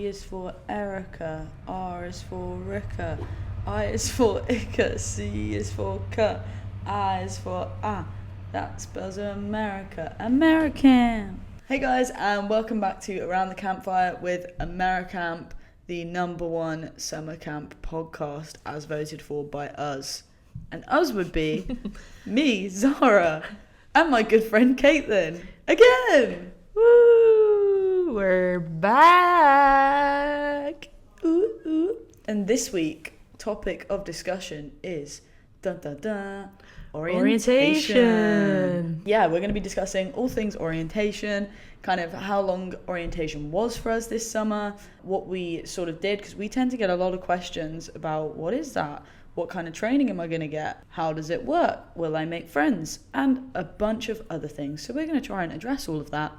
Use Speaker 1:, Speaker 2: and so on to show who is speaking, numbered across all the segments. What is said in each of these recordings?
Speaker 1: is for Erica, R is for Rika, I is for Ika, C is for K, I is for That spells America. AmeriCamp. Hey guys, and welcome back to Around the Campfire with AmeriCamp, the #1 summer camp podcast as voted for by us. And us would be me, Zara, and my good friend Caitlin. Again!
Speaker 2: Woo! We're back!
Speaker 1: Ooh, ooh. And this week, topic of discussion is orientation. Yeah, we're going to be discussing all things orientation, kind of how long orientation was for us this summer, what we sort of did, because we tend to get a lot of questions about what is that? What kind of training am I going to get? How does it work? Will I make friends? And a bunch of other things. So we're going to try and address all of that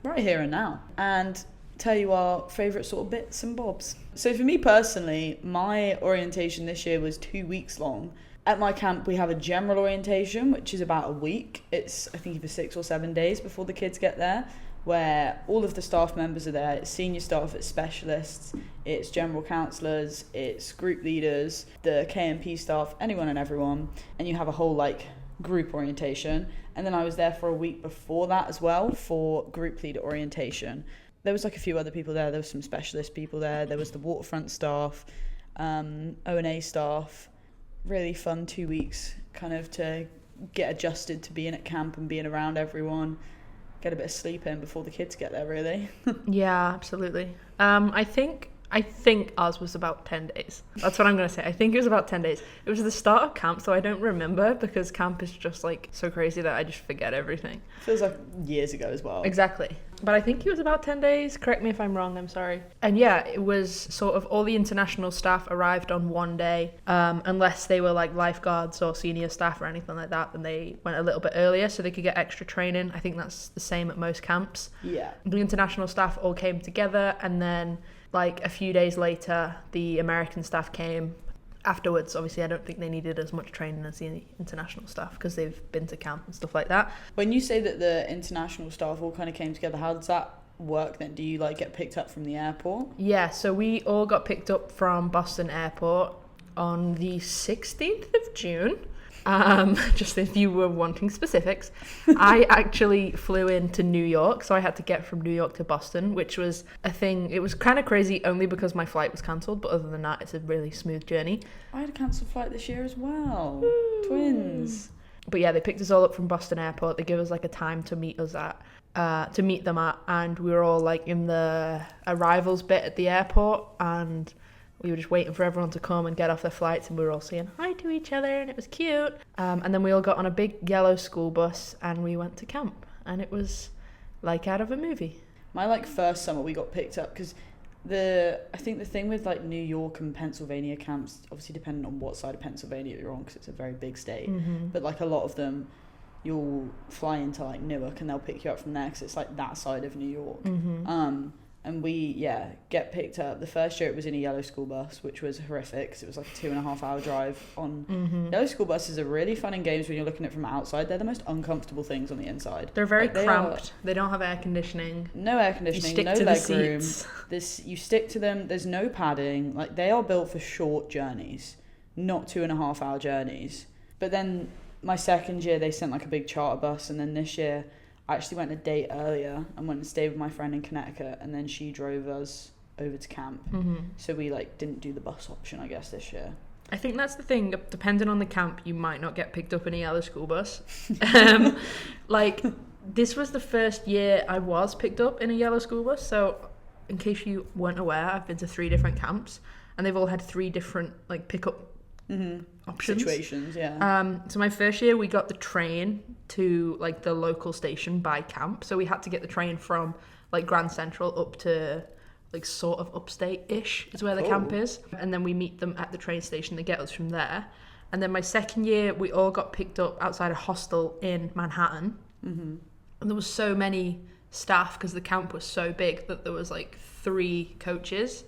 Speaker 1: right here and now and tell you our favourite sort of bits and bobs. So for me personally, my orientation this year was 2 weeks long. At my camp, we have a general orientation, which is about a week. It's, I think, either 6 or 7 days before the kids get there, where all of the staff members are there. It's senior staff, it's specialists, it's general counsellors, it's group leaders, the KMP staff, anyone and everyone. And you have a whole, group orientation. And then I was there for a week before that as well for group leader orientation. There was, a few other people there. There was some specialist people there. There was the waterfront staff, O&A staff. Really fun 2 weeks, kind of to get adjusted to being at camp and being around everyone, get a bit of sleep in before the kids get there, really.
Speaker 2: Yeah, absolutely. I think ours was about 10 days. That's what I'm going to say. I think it was about 10 days. It was the start of camp, so I don't remember because camp is just so crazy that I just forget everything.
Speaker 1: Feels like years ago as well.
Speaker 2: Exactly. But I think it was about 10 days. Correct me if I'm wrong, I'm sorry. And yeah, it was sort of all the international staff arrived on one day, unless they were lifeguards or senior staff or anything like that, then they went a little bit earlier so they could get extra training. I think that's the same at most camps.
Speaker 1: Yeah.
Speaker 2: The international staff all came together, and then a few days later, the American staff came. Afterwards, obviously, I don't think they needed as much training as the international staff because they've been to camp and stuff like that.
Speaker 1: When you say that the international staff all kind of came together, how does that work then? Do you get picked up from the airport?
Speaker 2: Yeah, so we all got picked up from Boston Airport on the 16th of June. Just if you were wanting specifics, I actually flew into New York, so I had to get from New York to Boston, which was a thing. It was kind of crazy only because my flight was cancelled, but other than that, it's a really smooth journey.
Speaker 1: I had a cancelled flight this year as well. Twins.
Speaker 2: But yeah, they picked us all up from Boston Airport. They gave us a time to meet us at, and we were all in the arrivals bit at the airport, and we were just waiting for everyone to come and get off their flights, and we were all saying hi to each other, and it was cute. And then we all got on a big yellow school bus, and we went to camp, and it was out of a movie.
Speaker 1: My first summer we got picked up because I think the thing with New York and Pennsylvania camps, obviously depending on what side of Pennsylvania you're on, because it's a very big state, but a lot of them you'll fly into Newark and they'll pick you up from there because it's that side of New York. And we, get picked up. The first year it was in a yellow school bus, which was horrific because it was a 2.5 hour drive on. Yellow school buses are really fun in games when you're looking at it from outside. They're the most uncomfortable things on the inside.
Speaker 2: They're very cramped. They don't have air conditioning.
Speaker 1: No air conditioning, no leg room. You stick to them. There's no padding. They are built for short journeys, not 2.5 hour journeys. But then my second year they sent a big charter bus, and then this year I actually went a day earlier and went and stayed with my friend in Connecticut, and then she drove us over to camp. So we didn't do the bus option, I guess, this year.
Speaker 2: I think that's the thing. Depending on the camp, you might not get picked up in a yellow school bus. This was the first year I was picked up in a yellow school bus. So in case you weren't aware, I've been to 3 different camps, and they've all had 3 different pickup options.
Speaker 1: Situations, yeah.
Speaker 2: So my first year we got the train to the local station by camp, so we had to get the train from Grand Central up to sort of upstate-ish is where the camp is, and then we meet them at the train station. They get us from there. And then my second year we all got picked up outside a hostel in Manhattan, and there was so many staff because the camp was so big that there was 3 coaches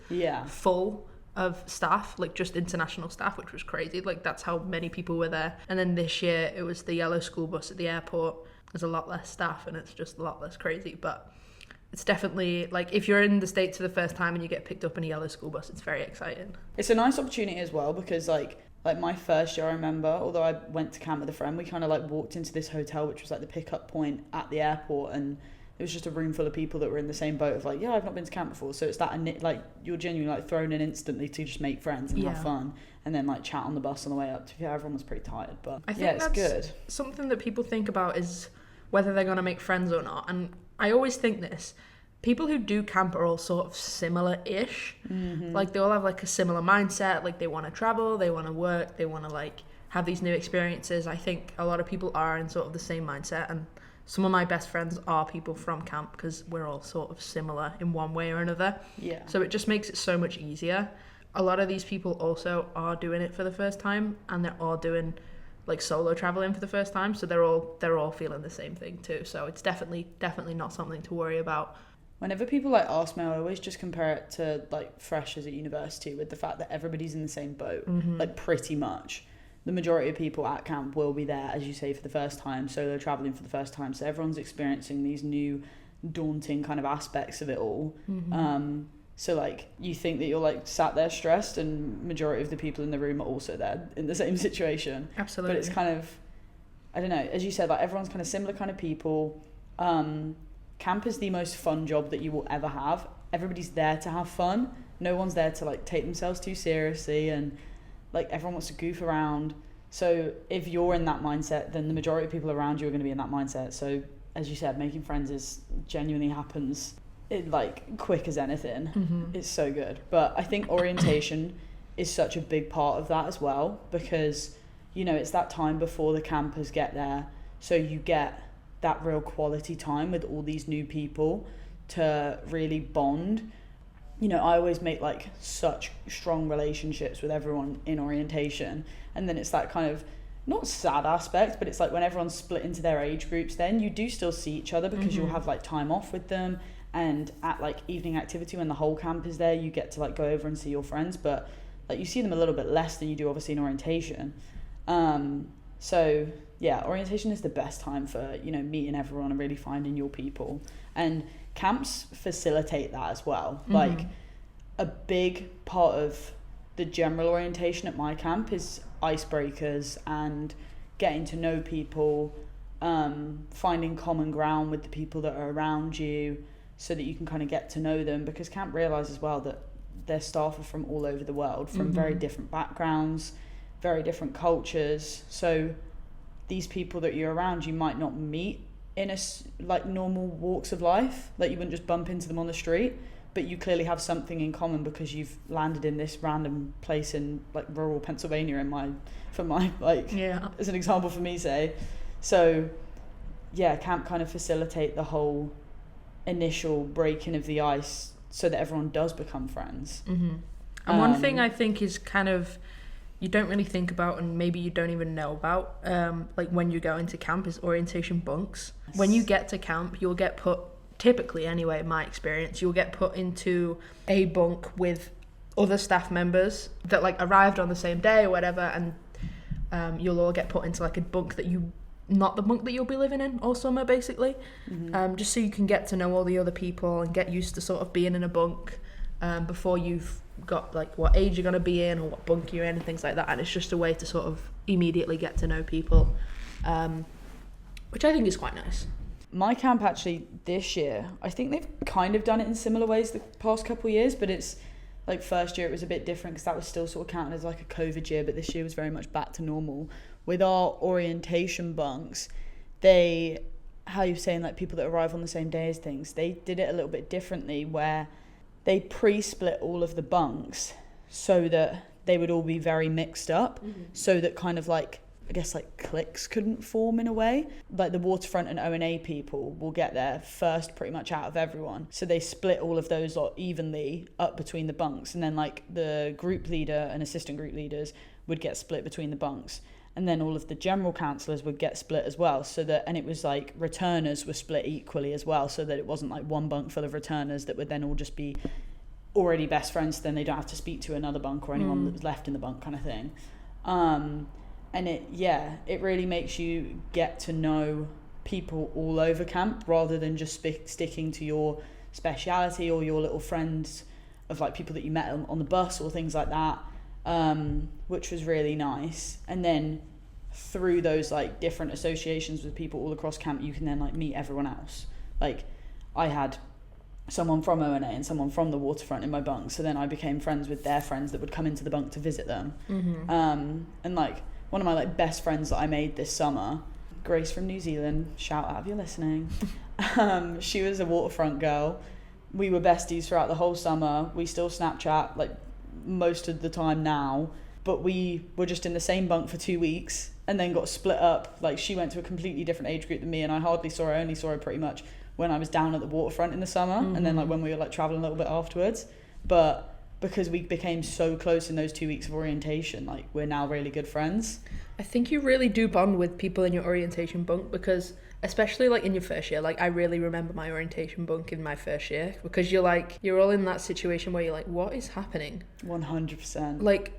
Speaker 2: full of staff, just international staff, which was crazy. That's how many people were there. And then this year it was the yellow school bus at the airport. There's a lot less staff and it's just a lot less crazy, but it's definitely, like, if you're in the States for the first time and you get picked up in a yellow school bus, it's very exciting.
Speaker 1: It's a nice opportunity as well because like my first year, I remember, although I went to camp with a friend, we kind of like walked into this hotel, which was like the pickup point at the airport, and it was just a room full of people that were in the same boat of like, yeah, I've not been to camp before. So it's that, like, you're genuinely like thrown in instantly to just make friends and have fun, and then like chat on the bus on the way up. Everyone was pretty tired, but
Speaker 2: I think
Speaker 1: it's good.
Speaker 2: Something that people think about is whether they're going to make friends or not. And I always think this. People who do camp are all sort of similar-ish. Mm-hmm. Like, they all have, like, a similar mindset. Like, they want to travel, they want to work, they want to, like, have these new experiences. I think a lot of people are in sort of the same mindset. And some of my best friends are people from camp because we're all sort of similar in one way or another. Yeah. So it just makes it so much easier. A lot of these people also are doing it for the first time, and they're all doing, like, solo traveling for the first time. So they're all feeling the same thing, too. So it's definitely not something to worry about.
Speaker 1: Whenever people like ask me, I always just compare it to like freshers at university, with the fact that everybody's in the same boat, like pretty much. The majority of people at camp will be there, as you say, for the first time, solo traveling for the first time. So everyone's experiencing these new daunting kind of aspects of it all. So like you think that you're like sat there stressed, and majority of the people in the room are also there in the same situation.
Speaker 2: Absolutely.
Speaker 1: But it's kind of, I don't know, as you said, like everyone's kind of similar kind of people. Camp is the most fun job that you will ever have. Everybody's there to have fun. No one's there to like take themselves too seriously, and like everyone wants to goof around. So if you're in that mindset, then the majority of people around you are going to be in that mindset. So as you said, making friends genuinely happens like quick as anything. It's so good. But I think orientation is such a big part of that as well, because you know it's that time before the campers get there, so you get that real quality time with all these new people to really bond. You know, I always make like such strong relationships with everyone in orientation, and then it's that kind of not sad aspect, but it's like when everyone's split into their age groups, then you do still see each other because you'll have like time off with them, and at like evening activity when the whole camp is there, you get to like go over and see your friends, but like you see them a little bit less than you do obviously in orientation. So yeah, orientation is the best time for, you know, meeting everyone and really finding your people. And camps facilitate that as well. Like a big part of the general orientation at my camp is icebreakers and getting to know people, finding common ground with the people that are around you so that you can kind of get to know them, because camp realises as well that their staff are from all over the world, from very different backgrounds, very different cultures. So these people that you're around, you might not meet in like normal walks of life. Like you wouldn't just bump into them on the street, but you clearly have something in common because you've landed in this random place in like rural Pennsylvania as an example for me, say. So yeah, camp kind of facilitate the whole initial breaking of the ice so that everyone does become friends. And
Speaker 2: one thing I think is kind of you don't really think about, and maybe you don't even know about, like when you go into camp, is orientation bunks. When you get to camp, you'll get put, typically anyway, in my experience, you'll get put into a bunk with other staff members that like arrived on the same day or whatever, and you'll all get put into like a bunk that not the bunk that you'll be living in all summer, basically. Just so you can get to know all the other people and get used to sort of being in a bunk before you've got like what age you're going to be in or what bunk you're in and things like that. And it's just a way to sort of immediately get to know people, which I think is quite nice.
Speaker 1: My camp actually this year, I think they've kind of done it in similar ways the past couple of years, but it's like first year it was a bit different because that was still sort of counted as like a COVID year, but this year was very much back to normal. With our orientation bunks, how you're saying like people that arrive on the same day as things, they did it a little bit differently where they pre-split all of the bunks so that they would all be very mixed up, so that kind of like, I guess like cliques couldn't form in a way. Like the waterfront and O&A people will get there first pretty much out of everyone. So they split all of those lot evenly up between the bunks, and then like the group leader and assistant group leaders would get split between the bunks. And then all of the general counsellors would get split as well, and it was like returners were split equally as well, so that it wasn't like one bunk full of returners that would then all just be already best friends, so then they don't have to speak to another bunk or anyone that was left in the bunk kind of thing. And it really makes you get to know people all over camp rather than just sticking to your speciality or your little friends of like people that you met on the bus or things like that, which was really nice. And then through those like different associations with people all across camp, you can then like meet everyone else. Like I had someone from ONA and someone from the waterfront in my bunk, so then I became friends with their friends that would come into the bunk to visit them. And like one of my like best friends that I made this summer, Grace from New Zealand, shout out if you're listening, she was a waterfront girl. We were besties throughout the whole summer. We still Snapchat like most of the time now, but we were just in the same bunk for 2 weeks and then got split up. Like she went to a completely different age group than me, and I hardly saw her. I only saw her pretty much when I was down at the waterfront in the summer, and then like when we were like traveling a little bit afterwards. But because we became so close in those 2 weeks of orientation, like we're now really good friends.
Speaker 2: I think you really do bond with people in your orientation bunk, because especially like in your first year, like I really remember my orientation bunk in my first year, because you're all in that situation where you're like, what is happening?
Speaker 1: 100%.
Speaker 2: Like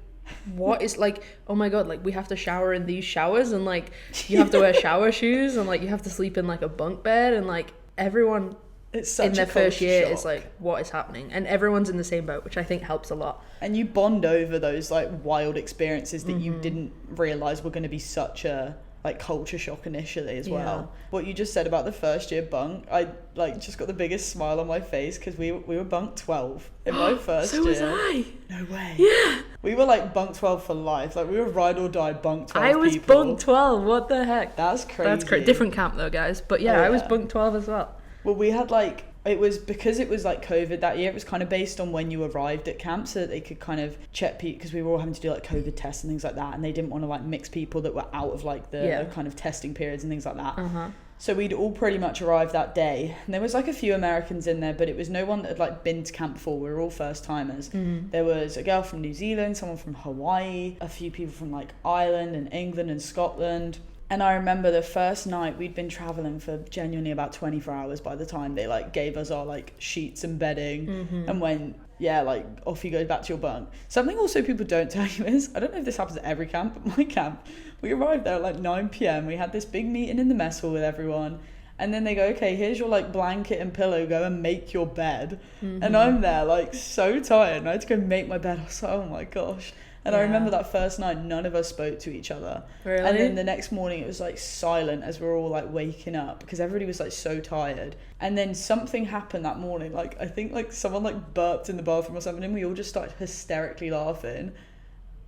Speaker 2: what is like, oh my god, like we have to shower in these showers, and like you have to wear shower shoes, and like you have to sleep in like a bunk bed, and like everyone
Speaker 1: it's such
Speaker 2: in their
Speaker 1: a
Speaker 2: first year
Speaker 1: shock.
Speaker 2: is like, what is happening? And everyone's in the same boat, which I think helps a lot.
Speaker 1: And you bond over those like wild experiences that you didn't realize were going to be such a like culture shock initially as well. What you just said about the first year bunk, I like just got the biggest smile on my face because we were bunk 12 in my first year.
Speaker 2: So was I.
Speaker 1: No way.
Speaker 2: Yeah.
Speaker 1: We were like bunk 12 for life. Like we were ride or die bunk 12
Speaker 2: I was
Speaker 1: people.
Speaker 2: bunk 12. What the heck?
Speaker 1: That's crazy.
Speaker 2: That's crazy. Different camp though, guys. But yeah,
Speaker 1: Oh,
Speaker 2: I was
Speaker 1: yeah.
Speaker 2: bunk 12 as well.
Speaker 1: Well, we had like, it was because it was like COVID that year, it was kind of based on when you arrived at camp, so that they could kind of check people, because we were all having to do like COVID tests and things like that, and they didn't want to like mix people that were out of like the kind of testing periods and things like that. So we'd all pretty much arrived that day, and there was like a few Americans in there, but it was no one that had like been to camp before. We were all first timers. There was a girl from New Zealand, someone from Hawaii, a few people from like Ireland and England and Scotland. And I remember the first night, we'd been traveling for genuinely about 24 hours by the time they like gave us our like sheets and bedding and went, yeah, like off you go back to your bunk. Something also people don't tell you is, I don't know if this happens at every camp, but my camp, we arrived there at like 9 p.m. We had this big meeting in the mess hall with everyone. And then they go, okay, here's your like blanket and pillow, go and make your bed. And I'm there like so tired, and I had to go make my bed. I was like, oh my gosh. And I remember that first night, none of us spoke to each other.
Speaker 2: Really?
Speaker 1: And then the next morning, it was like silent as we were all like waking up, because everybody was like so tired. And then something happened that morning. Like, I think like someone like burped in the bathroom or something, and we all just started hysterically laughing.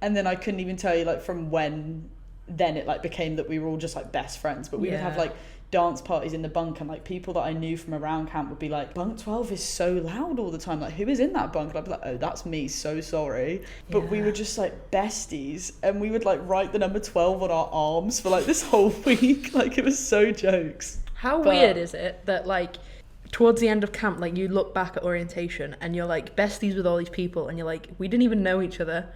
Speaker 1: And then I couldn't even tell you like from when then it like became that we were all just like best friends. But we would have like dance parties in the bunk, and like people that I knew from around camp would be like, bunk 12 is so loud all the time, like who is in that bunk? And I'd be like, oh, that's me, so sorry. But we were just like besties, and we would like write the number 12 on our arms for like this whole week. Like it was so jokes.
Speaker 2: How weird is it that like towards the end of camp, like you look back at orientation and you're like besties with all these people, and you're like, we didn't even know each other.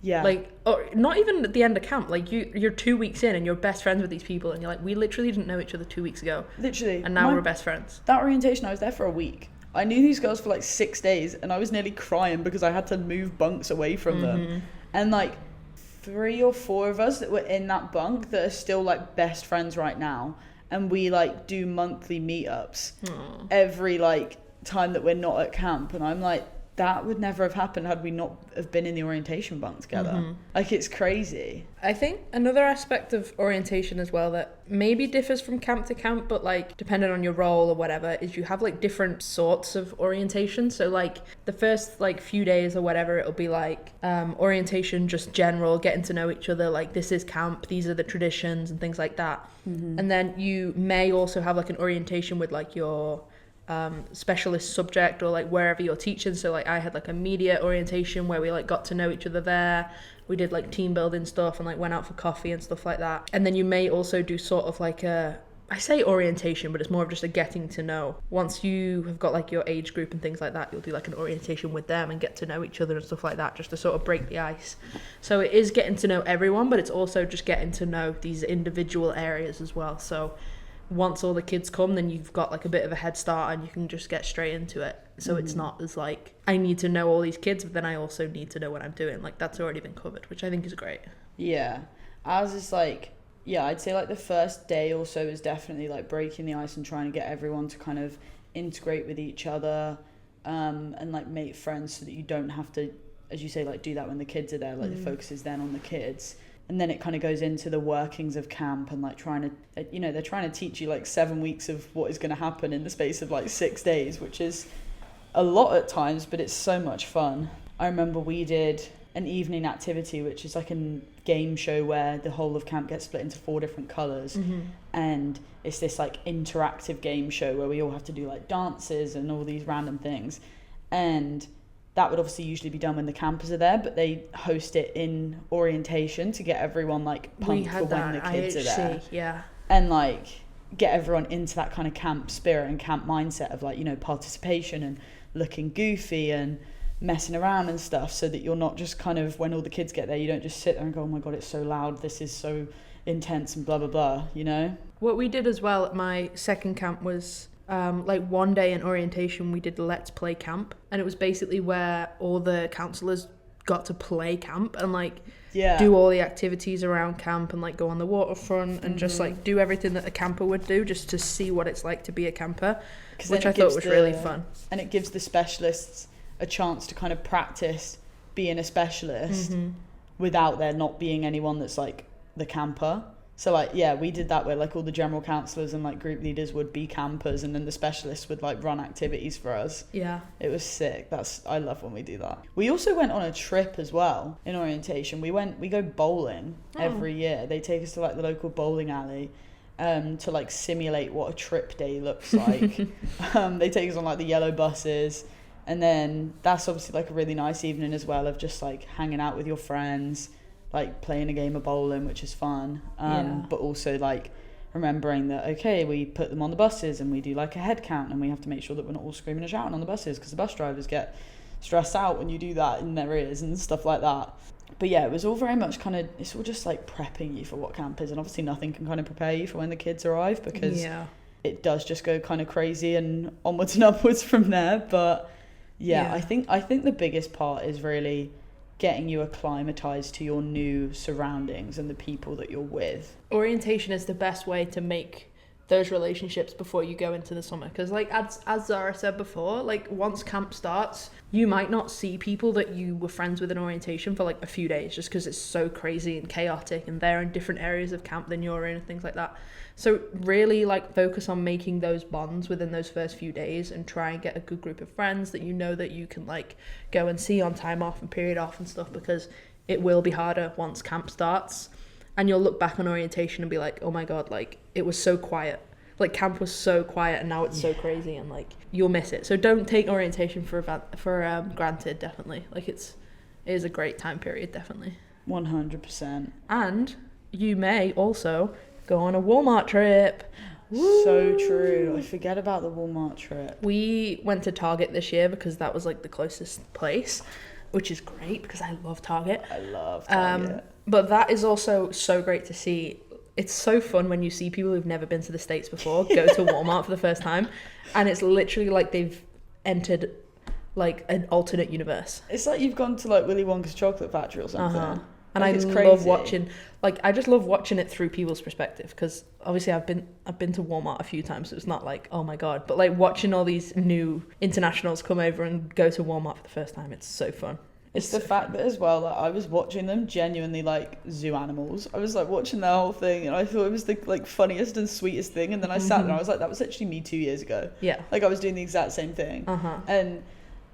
Speaker 1: Yeah.
Speaker 2: Like, or not even at the end of camp, like you're 2 weeks in and you're best friends with these people, and you're like, we literally didn't know each other 2 weeks ago.
Speaker 1: Literally.
Speaker 2: And now we're best friends.
Speaker 1: That orientation, I was there for a week. I knew these girls for like 6 days, and I was nearly crying because I had to move bunks away from them. And like 3 or 4 of us that were in that bunk that are still like best friends right now. And we like do monthly meetups every like time that we're not at camp. And I'm like, that would never have happened had we not have been in the orientation bunk together. Like, it's crazy.
Speaker 2: I think another aspect of orientation as well that maybe differs from camp to camp, but like depending on your role or whatever, is you have like different sorts of orientation. So like the first like few days or whatever, it'll be like orientation, just general, getting to know each other, like this is camp, these are the traditions and things like that. And then you may also have like an orientation with like your specialist subject or like wherever you're teaching. So like I had like a media orientation where we like got to know each other there. We did like team building stuff and like went out for coffee and stuff like that. And then you may also do sort of like I say orientation, but it's more of just a getting to know. Once you have got like your age group and things like that, you'll do like an orientation with them and get to know each other and stuff like that, just to sort of break the ice. So it is getting to know everyone, but it's also just getting to know these individual areas as well. So once all the kids come, then you've got like a bit of a head start and you can just get straight into it. So it's not as like, I need to know all these kids, but then I also need to know what I'm doing. Like that's already been covered, which I think is great.
Speaker 1: Yeah. Ours is like, yeah, I'd say like the first day or so is definitely like breaking the ice and trying to get everyone to kind of integrate with each other, and like make friends so that you don't have to, as you say, like do that when the kids are there. Like the focus is then on the kids. And then it kind of goes into the workings of camp and like trying to, you know, they're trying to teach you like 7 weeks of what is going to happen in the space of like 6 days, which is a lot at times, but it's so much fun. I remember we did an evening activity, which is like a game show where the whole of camp gets split into 4 different colours. And it's this like interactive game show where we all have to do like dances and all these random things. And that would obviously usually be done when the campers are there, but they host it in orientation to get everyone like pumped for when the kids are there.
Speaker 2: Yeah.
Speaker 1: And like get everyone into that kind of camp spirit and camp mindset of like, you know, participation and looking goofy and messing around and stuff, so that you're not just kind of, when all the kids get there, you don't just sit there and go, oh my god, it's so loud, this is so intense and blah blah blah, you know.
Speaker 2: What we did as well at my second camp was like one day in orientation we did Let's Play Camp, and it was basically where all the counsellors got to play camp and like do all the activities around camp and like go on the waterfront and just like do everything that a camper would do, just to see what it's like to be a camper, which I thought was really fun. And
Speaker 1: it gives the specialists a chance to kind of practice being a specialist without there not being anyone that's like the camper. So like, yeah, we did that where like all the general counsellors and like group leaders would be campers, and then the specialists would like run activities for us. Yeah. It was sick. I love when we do that. We also went on a trip as well in orientation. We go bowling every year. They take us to like the local bowling alley to like simulate what a trip day looks like. They take us on like the yellow buses. And then that's obviously like a really nice evening as well of just like hanging out with your friends, like playing a game of bowling, which is fun. But also like remembering that, okay, we put them on the buses and we do like a head count, and we have to make sure that we're not all screaming and shouting on the buses, because the bus drivers get stressed out when you do that in their ears and stuff like that. But yeah, it was all very much kind of, it's all just like prepping you for what camp is. And obviously nothing can kind of prepare you for when the kids arrive, because it does just go kind of crazy and onwards and upwards from there. But yeah, I think the biggest part is really getting you acclimatized to your new surroundings and the people that you're with.
Speaker 2: Orientation is the best way to make those relationships before you go into the summer, because like as Zara said before, like once camp starts, you might not see people that you were friends with in orientation for like a few days, just because it's so crazy and chaotic and they're in different areas of camp than you're in and things like that. So really like focus on making those bonds within those first few days, and try and get a good group of friends that you know that you can like go and see on time off and period off and stuff, because it will be harder once camp starts. And you'll look back on orientation and be like, oh my god, like it was so quiet. Like camp was so quiet and now it's so crazy, and like you'll miss it. So don't take orientation for granted, definitely. Like it is a great time period, definitely.
Speaker 1: 100%.
Speaker 2: And you may also go on a Walmart trip. Woo!
Speaker 1: So true. I forget about the Walmart trip.
Speaker 2: We went to Target this year because that was like the closest place, which is great because I love Target.
Speaker 1: I love Target.
Speaker 2: But that is also so great to see. It's so fun when you see people who've never been to the States before go to Walmart for the first time, and it's literally like they've entered like an alternate universe.
Speaker 1: It's like you've gone to like Willy Wonka's chocolate factory or something.
Speaker 2: And like, I love watching, like I just love watching it through people's perspective, because obviously I've been to Walmart a few times, so it's not like, oh my god, but like watching all these new internationals come over and go to Walmart for the first time, it's so fun.
Speaker 1: It's the fact that as well that I was watching them genuinely like zoo animals. I was like watching their whole thing, and I thought it was the like funniest and sweetest thing. And then I sat there and I was like, that was actually me 2 years ago. Yeah. Like I was doing the exact same thing. And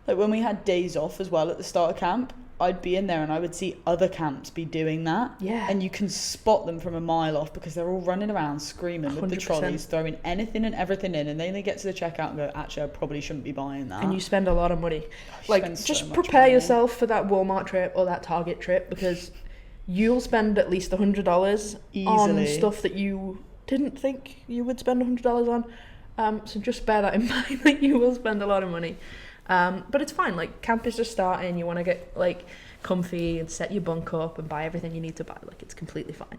Speaker 1: like when we had days off as well at the start of camp, I'd be in there and I would see other camps be doing that. Yeah. And you can spot them from a mile off because they're all running around screaming 100%. With the trolleys, throwing anything and everything in, and then they get to the checkout and go, actually, I probably shouldn't be buying that.
Speaker 2: And you spend a lot of money. Like, just prepare yourself for that Walmart trip or that Target trip, because you'll spend at least $100 on stuff that you didn't think you would spend $100 on. So just bear that in mind, that you will spend a lot of money. But it's fine, like camp is just starting, you want to get like comfy and set your bunk up and buy everything you need to buy, like it's completely fine.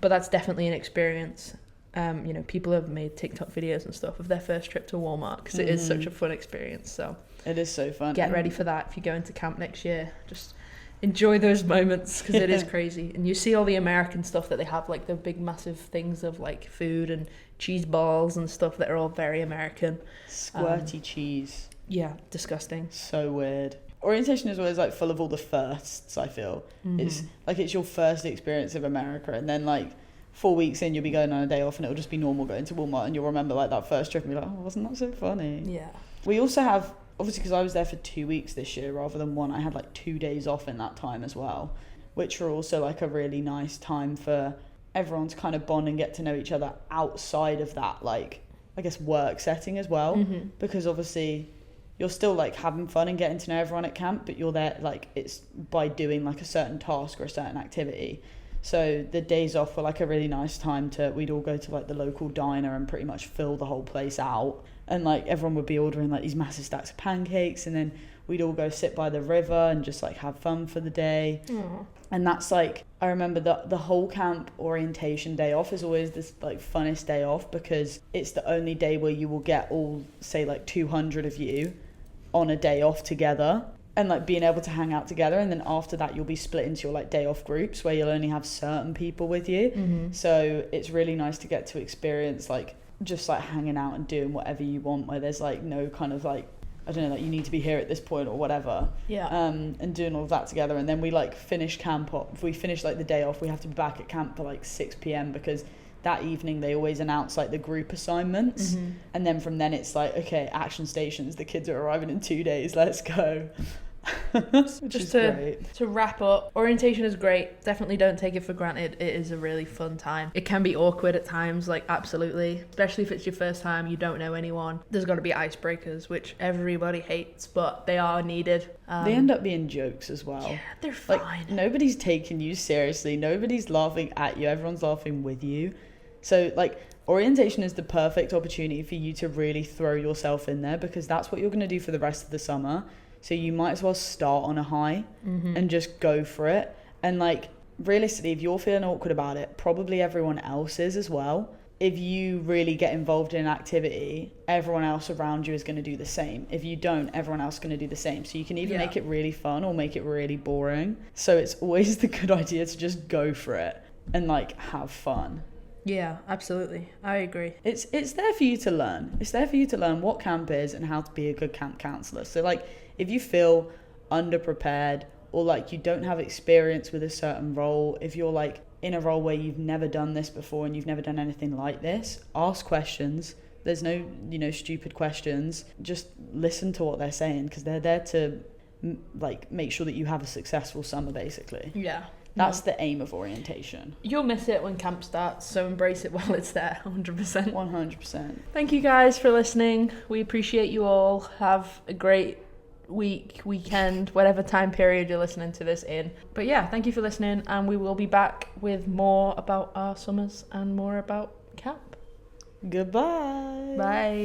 Speaker 2: But that's definitely an experience. You know, people have made TikTok videos and stuff of their first trip to Walmart, because it is such a fun experience. So
Speaker 1: it is so fun.
Speaker 2: Get ready for that if you go into camp next year. Just enjoy those moments because it is crazy. And you see all the American stuff that they have, like the big massive things of like food and cheese balls and stuff that are all very American.
Speaker 1: Squirty cheese.
Speaker 2: Yeah, disgusting.
Speaker 1: So weird. Orientation is always like full of all the firsts, I feel. It's like it's your first experience of America, and then like 4 weeks in you'll be going on a day off and it'll just be normal going to Walmart, and you'll remember like that first trip and be like, oh, wasn't that so funny?
Speaker 2: Yeah.
Speaker 1: We also have, obviously because I was there for 2 weeks this year rather than one, I had like 2 days off in that time as well, which were also like a really nice time for everyone to kind of bond and get to know each other outside of that, like, I guess, work setting as well. Because obviously you're still like having fun and getting to know everyone at camp, but you're there like it's by doing like a certain task or a certain activity. So the days off were like a really nice time we'd all go to like the local diner and pretty much fill the whole place out. And like everyone would be ordering like these massive stacks of pancakes, and then we'd all go sit by the river and just like have fun for the day. And that's like, I remember the whole camp orientation day off is always this like funnest day off, because it's the only day where you will get all, say like 200 of you on a day off together, and like being able to hang out together. And then after that you'll be split into your like day off groups where you'll only have certain people with you. So it's really nice to get to experience like just like hanging out and doing whatever you want, where there's like no kind of like, I don't know, like you need to be here at this point or whatever. And doing all of that together. And then we like finish camp up. If we finish like the day off, we have to be back at camp for like 6 p.m. because that evening they always announce like the group assignments. And then from then it's like, okay, action stations, the kids are arriving in 2 days, let's go.
Speaker 2: Just to wrap up, orientation is great. Definitely don't take it for granted. It is a really fun time. It can be awkward at times, like absolutely, especially if it's your first time, you don't know anyone. There's got to be icebreakers, which everybody hates, but they are needed.
Speaker 1: They end up being jokes as well.
Speaker 2: Yeah, they're fine.
Speaker 1: Like nobody's taking you seriously, nobody's laughing at you, everyone's laughing with you. So like orientation is the perfect opportunity for you to really throw yourself in there, because that's what you're going to do for the rest of the summer. So you might as well start on a high and just go for it. And like realistically, if you're feeling awkward about it, probably everyone else is as well. If you really get involved in an activity, everyone else around you is going to do the same. If you don't, everyone else is going to do the same. So you can either make it really fun or make it really boring. So it's always the good idea to just go for it and like have fun.
Speaker 2: Yeah, absolutely. I agree.
Speaker 1: It's there for you to learn. It's there for you to learn what camp is and how to be a good camp counselor. So like if you feel underprepared or like you don't have experience with a certain role, if you're like in a role where you've never done this before and you've never done anything like this, ask questions. There's no, stupid questions. Just listen to what they're saying, because they're there to like make sure that you have a successful summer, basically.
Speaker 2: Yeah.
Speaker 1: That's the aim of orientation.
Speaker 2: You'll miss it when camp starts, so embrace it while it's there, 100%.
Speaker 1: 100%.
Speaker 2: Thank you guys for listening. We appreciate you all. Have a great weekend, whatever time period you're listening to this in. But yeah, thank you for listening, and we will be back with more about our summers and more about camp.
Speaker 1: Goodbye.
Speaker 2: Bye.